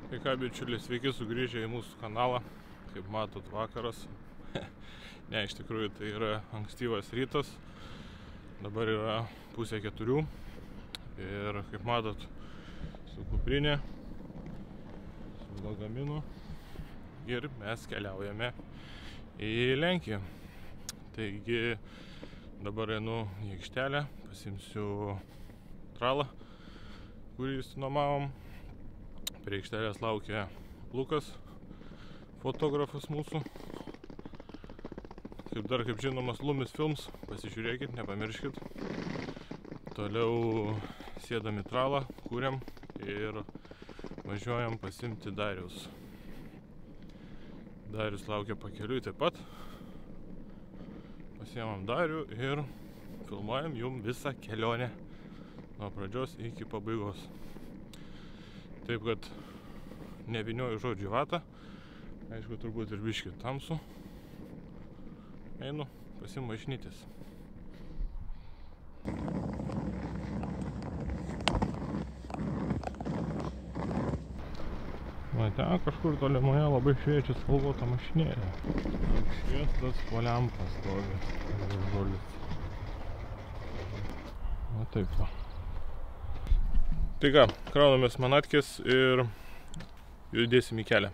Tai ką, bičiuliai, sveiki sugrįžę į mūsų kanalą. Kaip matot, vakaras. Ne, iš tikrųjų tai yra ankstyvas rytas. Dabar yra 3:30. Ir kaip matot, su kuprinė, su lagaminu. Ir mes keliaujame į Lenkiją. Taigi dabar einu į aikštelę, pasimsiu tralą, kurį išsinuomavom. Prie aikštelės laukia Lukas, fotografas mūsų. Kaip žinomas, Lumis Films, pasižiūrėkit, nepamirškit. Toliau sėdam į tralą, kūrėm ir važiuojam pasimti Darius. Darius laukia pakeliui taip pat. Pasiemam Darių ir filmuojam jum visą kelionę nuo pradžios iki pabaigos. Taip kad nevinioju žodžiu vatą. Aišku, turbūt ir biškį tamsu. Einu pasimaišnytis. Va, ten kažkur tolimoje labai šviečia spalvota mašinėlė. Apšviestas po lempą stovi. Va taip va. Tai ką, kraunamės manatkės ir judėsim į kelią.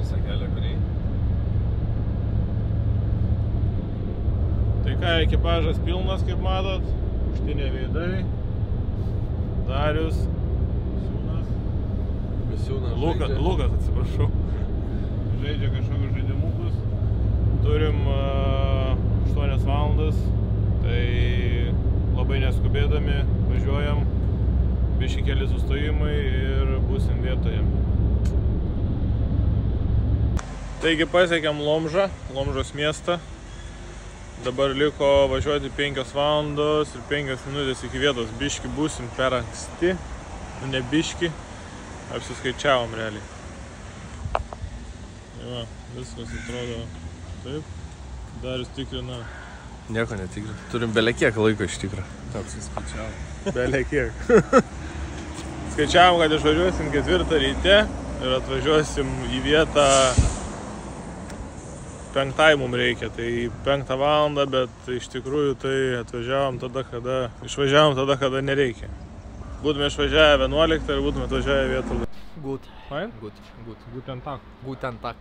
Visą kelią kuriai. Tai ką, ekipažas pilnas, kaip matot. Užtinė veidai. Darius. Misiūnas. Lukas, atsiprašau. Žaidžia kažkokius žaidimukus. Turim 8 valandas, tai labai neskubėdami važiuojam, biškį keli sustojimai ir būsim vietoje. Taigi pasiekėm Lomžos miestą. Dabar liko važiuoti 5 valandos ir 5 minutės iki vietos. Biškį būsim per anksti, ne biškį, apsiskaičiavom realiai. Va, viskas atrodo taip. Darius tikrina. Nieko netikrina. Turim belekiek laiko iš tikrą. Apsiskaičiavom. Belekiek. Skaičiavom, kad išvažiuosim 4 ryte ir atvažiuosim į vietą 5 mums reikia. Tai 5 valandą, bet iš tikrųjų tai išvažiavom tada, kada nereikia. Būtume išvažiavę 11 ir būtume atvažiavę vietą. Gut. Fein? Gut. Guten Tag. Guten Tag.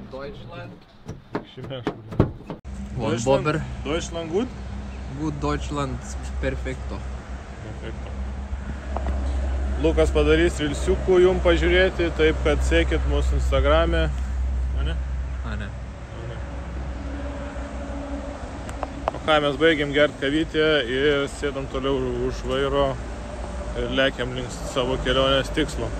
Deutschland. Deutschland. Bobber. Deutschland gut? Gut Deutschland. Perfekto. Perfekto. Lukas padarys rilsiukų jums pažiūrėti, taip kad sekit mūsų Instagrame. Ane? Ane. O ką, mes baigėm gerti kavytę ir sėdam toliau už vairo ir lekiam link savo kelionės tikslo.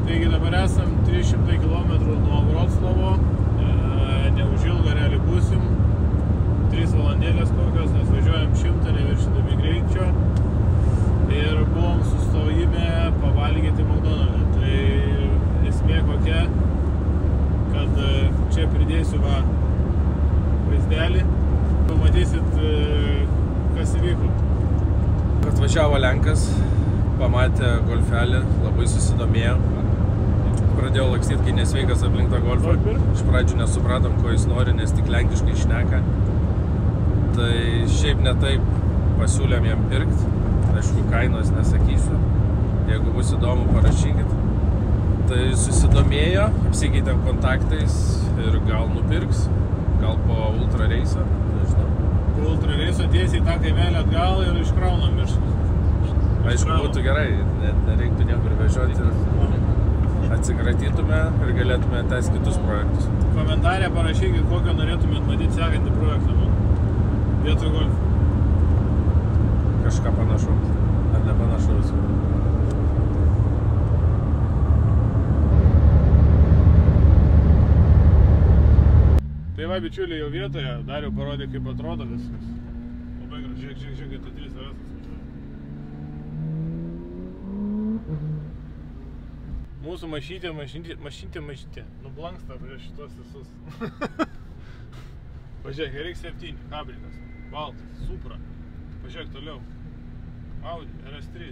Taigi dabar esam 300 km nuo Vroclavo, neužilgo realiai būsim, 3 valandėlės kokios, nes važiuojam 100 neviršydami greičio ir buvom sustojime pavalgyti McDonald'e. Tai esmė kokia, kad čia pridėsiu va vaizdelį, pamatysit, kas įvyko. Atvažiavo Lenkas, pamatė golfelį, labai susidomėjo. Pradėjau lakstyti, kai nesveikas aplink tą golfą. Iš pradžių nesupratom, ko jis nori, nes tik lenkiškai šneka. Tai šiaip ne taip pasiūlėm jam pirkti. Aišku, kainos nesakysiu. Jeigu bus įdomu, parašykit. Tai susidomėjo, apsikeitėm kontaktais ir gal nupirks. Gal po ultra reiso, nežinau. Po ultra reiso tiesiai tą kaimelį atgal ir iškraunam iš. Aišku, būtų gerai, nereiktų niekur vežioti ir atsikratytume ir galėtume tęsti kitus projektus. Komentarė parašykit, kokio norėtumėt matyti sekantį projektą vietoj golfo. Kažką panašaus, ar nepanašaus. Tai va, bičiuliai, jau vietoje, Dariau parodė, kaip atrodo viskas. Labai gražiai, žiūrėk, tai 3 versas. Mūsų mašytė, nublanksta prieš šitos visus. Pažiūrėk, RX7, kabrikas, baltas, Supra. Pažiūrėk toliau. Audi, RS3.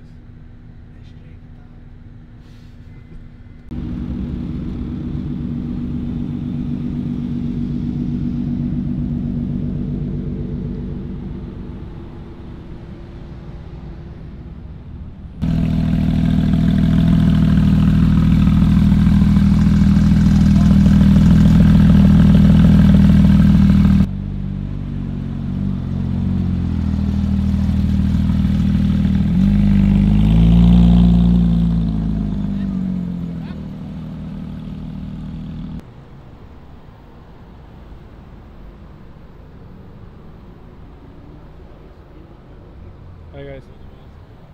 Hi guys.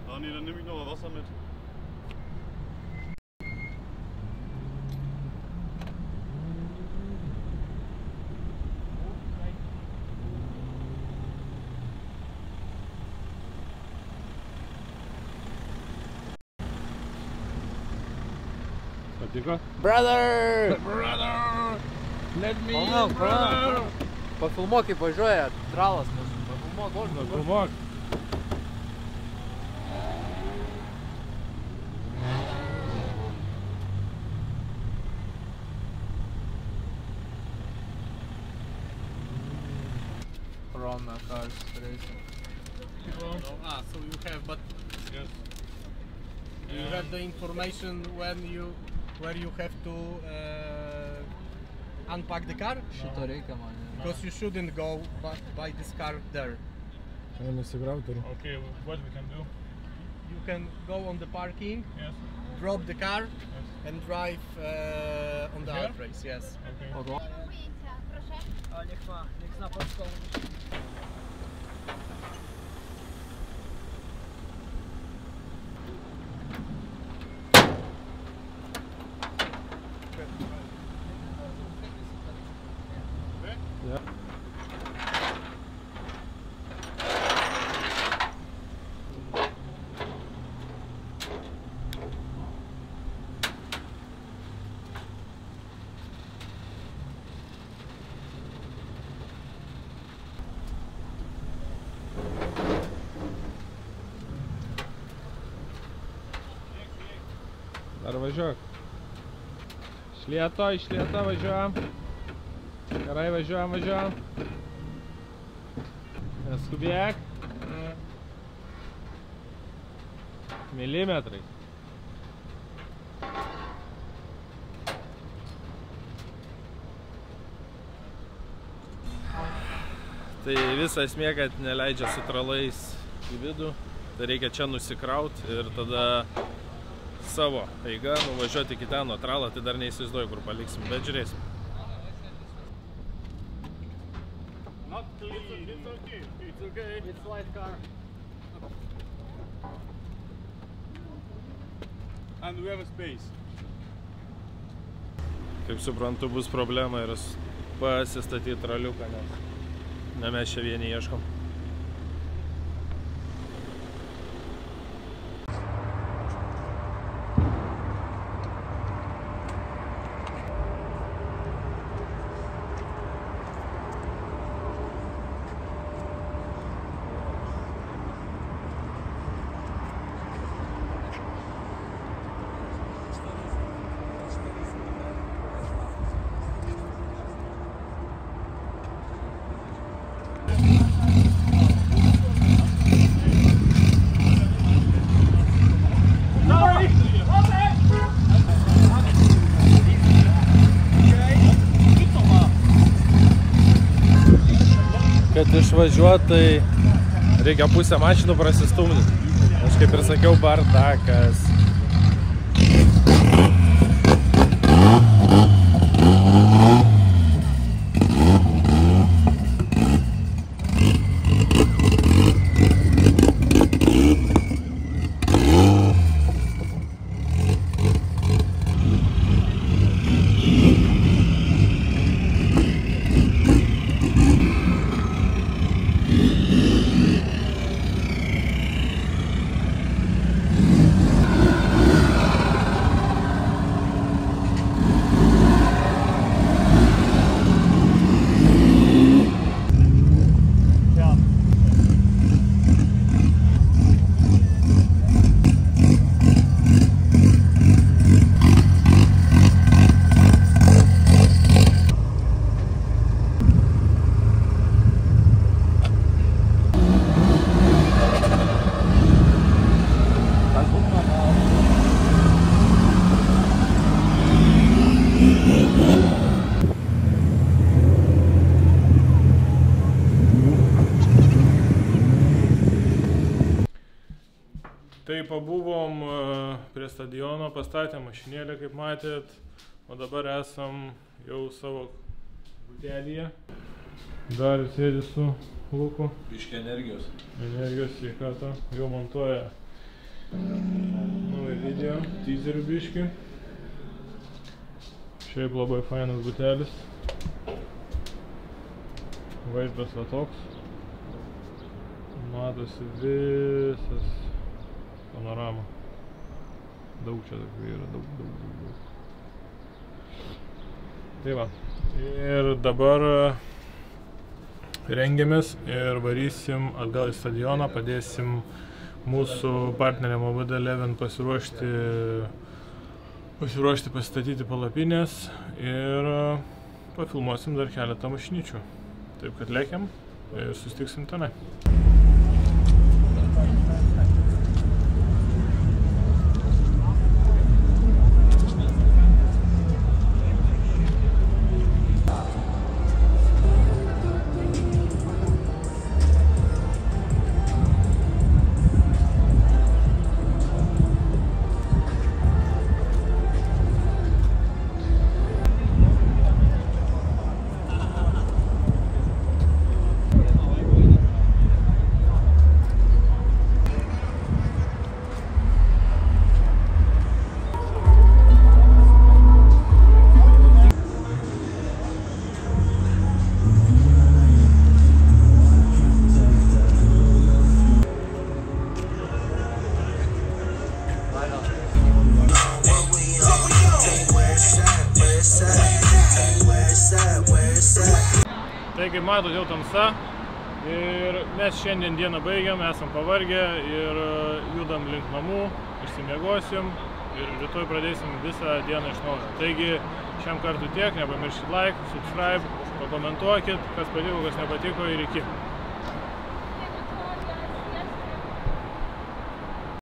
Dani, dann nehme ich noch Wasser mit. Patiko? Brother! Brother! Let me Palauk, in, brother! Pafilmuok, kaip važiuoja tralas mūsų. Pafilmuok, golfą. Nufilmuok. Roma cars racing. So you have, but Yes. you have the information where you have to unpack the car? Šito reikia man. Because you shouldn't go by this car there. Okay, what we can do? You can go on the parking, Yes. drop the car, Yes. and drive on the Here? outrace. Yes. Okay. O, Ujęcia, proszę. Niech zna polską. Dar važiuok. Iš lėto važiuojam. Gerai, važiuojam. Neskubėk. Milimetrai. Tai visa esmė, kad neleidžia su tralais į vidų. Tai reikia čia nusikraut ir tada savo eiga nuvažiuoti iki ten, o tralą tai dar neįsivaizduoju, kur paliksim, bet žiūrėsim. Not clean. It's okay. It's okay. It's light car. And we have a space. Kaip suprantu, bus problema ir pasistatyti traliuką, nes mes čia vieni ieškom. Kad išvažiuot, tai reikia pusę mašinų prasistumdyti. Aš kaip ir sakiau, bardakas. Tai pabuvom prie stadiono, pastatėm mašinėlę, kaip matėt, o dabar esam jau savo butelyje. Dar sėdi su Luku. Biškį energijos. Energijos sveikata. Jau montuoja naują video, teaserį biškį. Šiaip labai fainas butelis. Vaizdas va toks. Matosi visas panorama. Daug čia tokių yra, daug. Tai va. Ir dabar rengiamės ir varysim atgal į stadioną, padėsim mūsų partneriam OVD Leven pasiruošti pasistatyti palapinės ir pafilmuosim dar keletą mašinyčių. Taip kad lėkiam ir susitiksim tenai. Taigi matot, jau tamsa ir mes šiandien dieną baigiam, esam pavargę ir judam link namų, išsimiegosim ir rytoj pradėsim visą dieną iš naujo. Taigi šiam kartui tiek, nepamirškit like, subscribe, pakomentuokit, kas patiko, kas nepatiko ir iki.